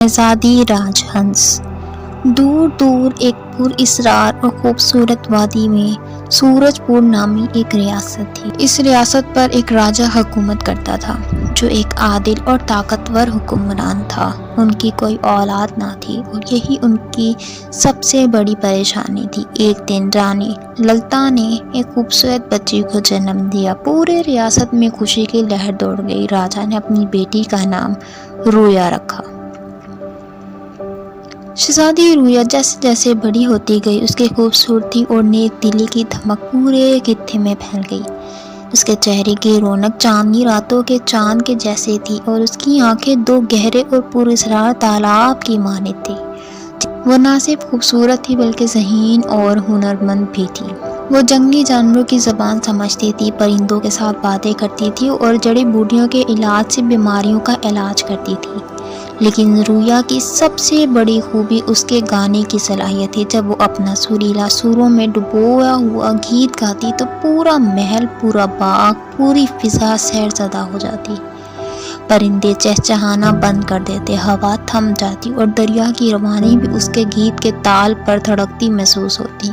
شہزادی راجہنس۔ دور دور ایک پراسرار اور خوبصورت وادی میں سورج پور نامی ایک ریاست تھی۔ اس ریاست پر ایک راجہ حکومت کرتا تھا جو ایک عادل اور طاقتور حکمران تھا۔ ان کی کوئی اولاد نہ تھی اور یہی ان کی سب سے بڑی پریشانی تھی۔ ایک دن رانی للتا نے ایک خوبصورت بچی کو جنم دیا۔ پورے ریاست میں خوشی کی لہر دوڑ گئی۔ راجہ نے اپنی بیٹی کا نام رویا رکھا۔ شہزادی رویا جیسے جیسے بڑی ہوتی گئی، اس کی خوبصورتی اور نیک دلی کی دھمک پورے خطے میں پھیل گئی۔ اس کے چہرے کی رونق چاندنی راتوں کے چاند کے جیسے تھی اور اس کی آنکھیں دو گہرے اور پراسرار تالاب کی مانند تھی۔ وہ نہ صرف خوبصورت تھی بلکہ ذہین اور ہنرمند بھی تھی۔ وہ جنگلی جانوروں کی زبان سمجھتی تھی، پرندوں کے ساتھ باتیں کرتی تھی اور جڑی بوٹیوں کے علاج سے بیماریوں کا علاج کرتی تھی۔ لیکن رویا کی سب سے بڑی خوبی اس کے گانے کی صلاحیت تھی۔ جب وہ اپنا سریلا سروں میں ڈبویا ہوا گیت گاتی تو پورا محل، پورا باغ، پوری فضا سحر زدہ ہو جاتی۔ پرندے چہچہانا بند کر دیتے، ہوا تھم جاتی اور دریا کی روانی بھی اس کے گیت کے تال پر دھڑکتی محسوس ہوتی۔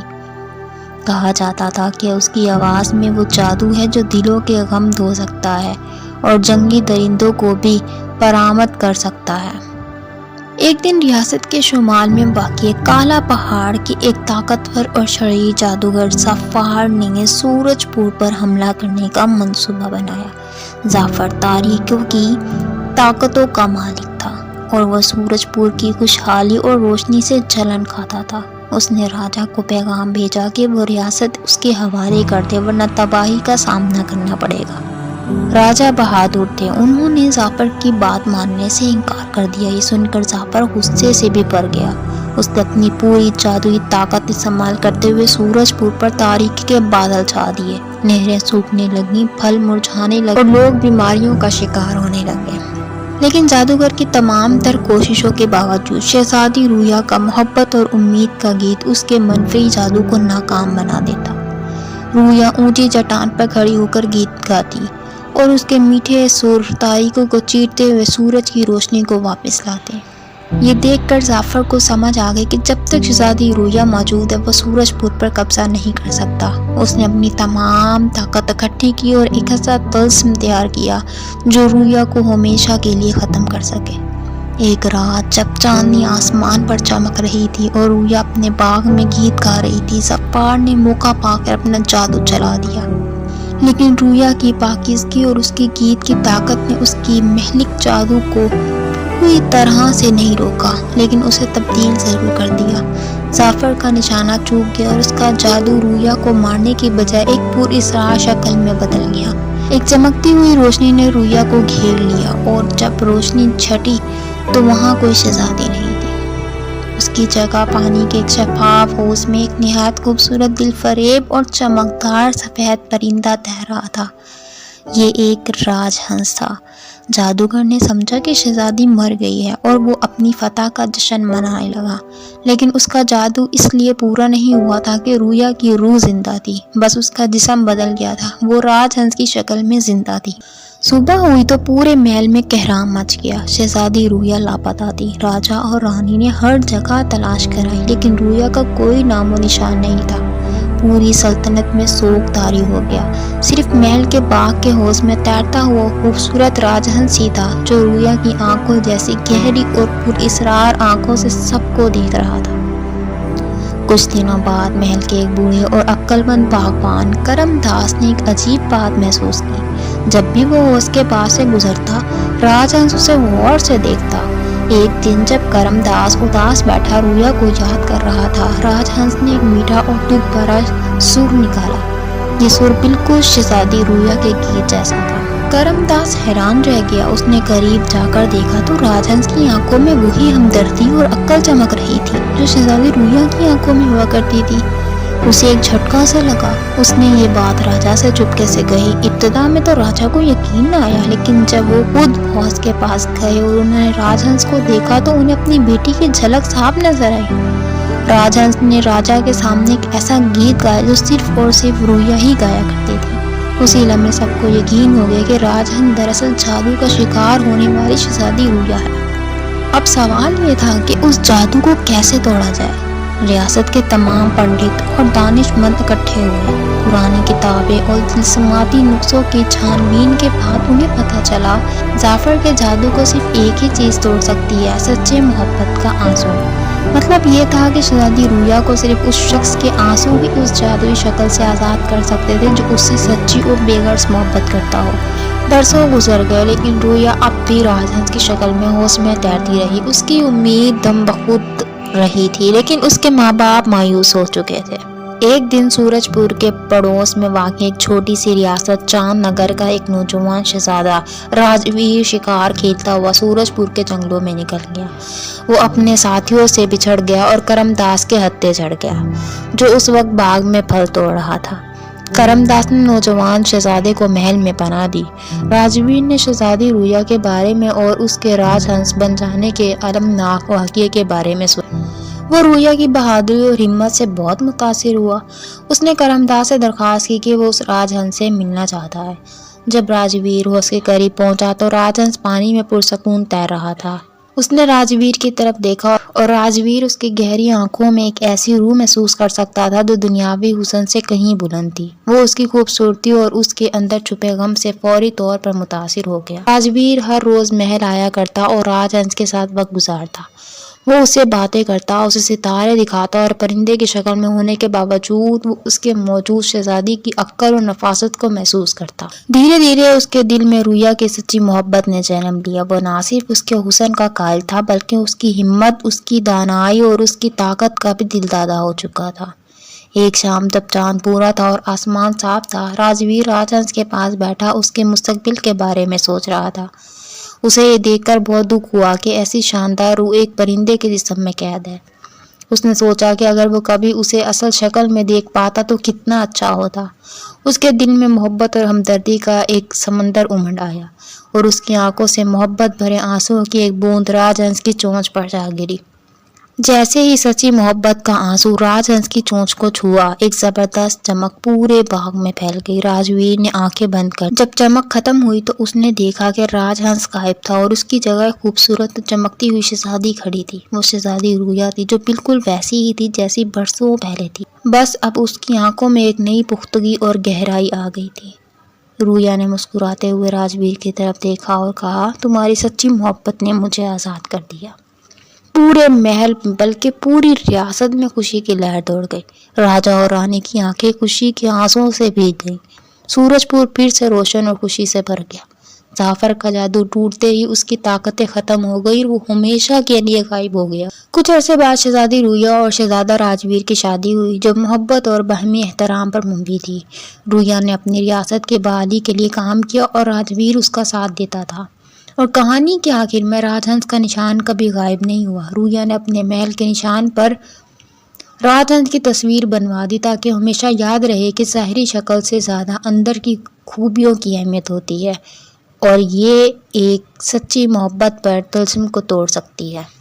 کہا جاتا تھا کہ اس کی آواز میں وہ جادو ہے جو دلوں کے غم دھو سکتا ہے اور جنگلی درندوں کو بھی برآمد کر سکتا ہے۔ ایک دن ریاست کے شمال میں واقع کالا پہاڑ کے ایک طاقتور اور شریر جادوگر ظفار نے سورج پور پر حملہ کرنے کا منصوبہ بنایا۔ ظفار تاریکیوں کی طاقتوں کا مالک تھا اور وہ سورج پور کی خوشحالی اور روشنی سے جلن کھاتا تھا۔ اس نے راجہ کو پیغام بھیجا کہ وہ ریاست اس کے حوالے کر دے ورنہ تباہی کا سامنا کرنا پڑے گا۔ راجہ بہادر تھے، انہوں نے ظفار کی بات ماننے سے انکار کر دیا۔ یہ سن کر ظفار غصے سے بھی بھر گیا۔ اس نے اپنی پوری جادوئی طاقت استعمال کرتے ہوئے سورج پور پر تاریکی کے بادل چھا دیے۔ نہریں سوکھنے لگیں، پھل مرجھانے لگے اور لوگ بیماریوں کا شکار ہونے لگے۔ لیکن جادوگر کی تمام تر کوششوں کے باوجود شہزادی رویا کا محبت اور امید کا گیت اس کے منفی جادو کو ناکام بنا دیتا۔ رویا اونچی چٹان پر کھڑی ہو کر گیت گاتی اور اس کے میٹھے سر تاریکیوں کو چیرتے ہوئے سورج کی روشنی کو واپس لاتے۔ یہ دیکھ کر ظفار کو سمجھ آ گئی کہ جب تک شہزادی رویا موجود ہے وہ سورج پور پر قبضہ نہیں کر سکتا۔ اس نے اپنی تمام طاقت اکٹھی کی اور ایک ایسا طلسم تیار کیا جو رویا کو ہمیشہ کے لیے ختم کر سکے۔ ایک رات جب چاندنی آسمان پر چمک رہی تھی اور رویا اپنے باغ میں گیت گا رہی تھی، ظفار نے موقع پا کر اپنا جادو چلا دیا۔ لیکن رویا کی پاکیزگی اور اس کی گیت کی طاقت نے اس کی مہلک جادو کو پوری طرح سے نہیں روکا، لیکن اسے تبدیل ضرور کر دیا۔ ظفار کا نشانہ چوک گیا اور اس کا جادو رویا کو مارنے کی بجائے ایک پراسرار شکل میں بدل گیا۔ ایک چمکتی ہوئی روشنی نے رویا کو گھیر لیا اور جب روشنی چھٹی تو وہاں کوئی شہزادی نہیں تھی۔ اس کی جگہ پانی کے ایک شفاف حوض میں ایک نہایت خوبصورت، دل فریب اور چمکدار سفید پرندہ تیر رہا تھا۔ یہ ایک راجہنس تھا۔ جادوگر نے سمجھا کہ شہزادی مر گئی ہے اور وہ اپنی فتح کا جشن منانے لگا، لیکن اس کا جادو اس لیے پورا نہیں ہوا تھا کہ رویا کی روح زندہ تھی، بس اس کا جسم بدل گیا تھا۔ وہ راجہنس کی شکل میں زندہ تھی۔ صبح ہوئی تو پورے محل میں کہرام مچ گیا۔ شہزادی رویا لاپتہ تھی۔ راجہ اور رانی نے ہر جگہ تلاش کرائی لیکن رویا کا کوئی نام و نشان نہیں تھا۔ پوری سلطنت میں سوگ طاری ہو گیا۔ صرف محل کے باغ کے حوض میں تیرتا ہوا خوبصورت راجہنس ہی تھا جو رویا کی آنکھوں جیسی گہری اور پراسرار آنکھوں سے سب کو دیکھ رہا تھا۔ کچھ دنوں بعد محل کے ایک بوڑھے اور عقل مند باغبان کرم داس نے ایک عجیب بات محسوس کی۔ جب بھی وہ حوض کے پاس سے گزرتا، راجہنس اسے غور سے دیکھتا۔ ایک دن جب کرم داس اداس بیٹھا رویا کو یاد کر رہا تھا، راجہنس نے ایک میٹھا اور دکھ بھرا سر نکالا۔ یہ سر بالکل شہزادی رویا کے گیت جیسا تھا۔ کرم داس حیران رہ گیا۔ اس نے قریب جا کر دیکھا تو راجہنس کی آنکھوں میں وہی ہمدردی اور عقل چمک رہی تھی جو شہزادی رویا کی آنکھوں میں ہوا کرتی تھی۔ اسے ایک جھٹکا سا لگا۔ اس نے یہ بات راجہ سے چپکے سے کہی۔ ابتدا میں تو راجہ کو یقین نہ آیا، لیکن جب وہ خود حوض کے پاس گئے اور انہوں نے راجہنس کو دیکھا تو انہیں اپنی بیٹی کی جھلک صاف نظر آئی۔ راجہنس نے راجہ کے سامنے ایک ایسا گیت گایا جو صرف اور صرف رویا ہی گایا کرتی تھی۔ اسی لمحے سب کو یقین ہو گیا کہ راجہنس دراصل جادو کا شکار ہونے والی شہزادی رویا ہے۔ اب سوال یہ تھا کہ اس جادو کو کیسے توڑا جائے۔ ریاست کے تمام پنڈت اور دانش مند اکٹھے ہوئے۔ پرانی کتابیں اور طلسماتی نسخوں کی چھان بین کے بعد انہیں پتہ چلا جعفر کے جادو کو صرف ایک ہی چیز توڑ سکتی ہے، سچے محبت کا آنسو۔ مطلب یہ تھا کہ شہزادی رویا کو صرف اس شخص کے آنسو ہی اس جادوئی شکل سے آزاد کر سکتے تھے جو اس سے سچی اور بے غرض محبت کرتا ہو۔ برسوں گزر گئے لیکن رویا اب بھی راج ہنس کی شکل میں ہوش میں تیرتی رہی۔ اس کی امید دم بخود رہی تھی لیکن اس کے ماں باپ مایوس ہو چکے تھے۔ ایک دن سورج پور کے پڑوس میں واقع ایک چھوٹی سی ریاست چاند نگر کا ایک نوجوان شہزادہ راجویر شکار کھیلتا ہوا سورج پور کے جنگلوں میں نکل گیا۔ وہ اپنے ساتھیوں سے بچھڑ گیا اور کرم داس کے ہتھے چڑھ گیا جو اس وقت باغ میں پھل توڑ رہا تھا۔ کرم داس نے نوجوان شہزادے کو محل میں پناہ دی۔ راجویر نے شہزادی رویا کے بارے میں اور اس کے راج ہنس بن جانے کے المناک واقعے کے بارے میں سنا۔ وہ رویا کی بہادری اور ہمت سے بہت متاثر ہوا۔ اس نے کرم داس سے درخواست کی کہ وہ اس راج ہنس سے ملنا چاہتا ہے۔ جب راجویر اس کے قریب پہنچا تو راج ہنس پانی میں پرسکون تیر رہا تھا۔ اس نے راجویر کی طرف دیکھا اور راجویر اس کی گہری آنکھوں میں ایک ایسی روح محسوس کر سکتا تھا جو دنیاوی حسن سے کہیں بلند تھی۔ وہ اس کی خوبصورتی اور اس کے اندر چھپے غم سے فوری طور پر متاثر ہو گیا۔ راجویر ہر روز محل آیا کرتا اور راج ہنس کے ساتھ وقت گزارتا۔ وہ اس سے باتیں کرتا، اسے ستارے دکھاتا اور پرندے کی شکل میں ہونے کے باوجود وہ اس کے موجود شہزادی کی عقل اور نفاست کو محسوس کرتا۔ دھیرے دھیرے اس کے دل میں رویا کی سچی محبت نے جنم لیا۔ وہ نہ صرف اس کے حسن کا قائل تھا بلکہ اس کی ہمت، اس کی دانائی اور اس کی طاقت کا بھی دلدادہ ہو چکا تھا۔ ایک شام جب چاند پورا تھا اور آسمان صاف تھا، راجویر راج ہنس کے پاس بیٹھا اس کے مستقبل کے بارے میں سوچ رہا تھا۔ اسے یہ دیکھ کر بہت دکھ ہوا کہ ایسی شاندار روح ایک پرندے کے جسم میں قید ہے۔ اس نے سوچا کہ اگر وہ کبھی اسے اصل شکل میں دیکھ پاتا تو کتنا اچھا ہوتا۔ اس کے دل میں محبت اور ہمدردی کا ایک سمندر امڈ آیا اور اس کی آنکھوں سے محبت بھرے آنسوؤں کی ایک بوند راج ہنس کی چونچ پر جا گری۔ جیسے ہی سچی محبت کا آنسو راج ہنس کی چونچ کو چھوا، ایک زبردست چمک پورے باغ میں پھیل گئی۔ راجویر نے آنکھیں بند کر جب چمک ختم ہوئی تو اس نے دیکھا کہ راج ہنس غائب تھا اور اس کی جگہ خوبصورت چمکتی ہوئی شہزادی کھڑی تھی۔ وہ شہزادی رویا تھی جو بالکل ویسی ہی تھی جیسی برسوں پہلے تھی، بس اب اس کی آنکھوں میں ایک نئی پختگی اور گہرائی آ گئی تھی۔ رویا نے مسکراتے ہوئے راجویر کی طرف دیکھا اور کہا، تمہاری سچی محبت نے مجھے آزاد کر دیا۔ پورے محل بلکہ پوری ریاست میں خوشی کی لہر دوڑ گئی۔ راجا اور رانی کی آنکھیں خوشی کے آنسوؤں سے بھیگ گئیں۔ سورج پور پھر سے روشن اور خوشی سے بھر گیا۔ جعفر کا جادو ٹوٹتے ہی اس کی طاقتیں ختم ہو گئی اور وہ ہمیشہ کے لیے غائب ہو گیا۔ کچھ عرصے بعد شہزادی رویا اور شہزادہ راجویر کی شادی ہوئی جو محبت اور باہمی احترام پر مبنی تھی۔ رویا نے اپنی ریاست کے بحالی کے لیے کام کیا اور راجویر اس کا ساتھ دیتا تھا۔ اور کہانی کے آخر میں راج ہنس کا نشان کبھی غائب نہیں ہوا۔ رویا نے اپنے محل کے نشان پر راج ہنس کی تصویر بنوا دی تاکہ ہمیشہ یاد رہے کہ ظاہری شکل سے زیادہ اندر کی خوبیوں کی اہمیت ہوتی ہے اور یہ ایک سچی محبت پر طلسم کو توڑ سکتی ہے۔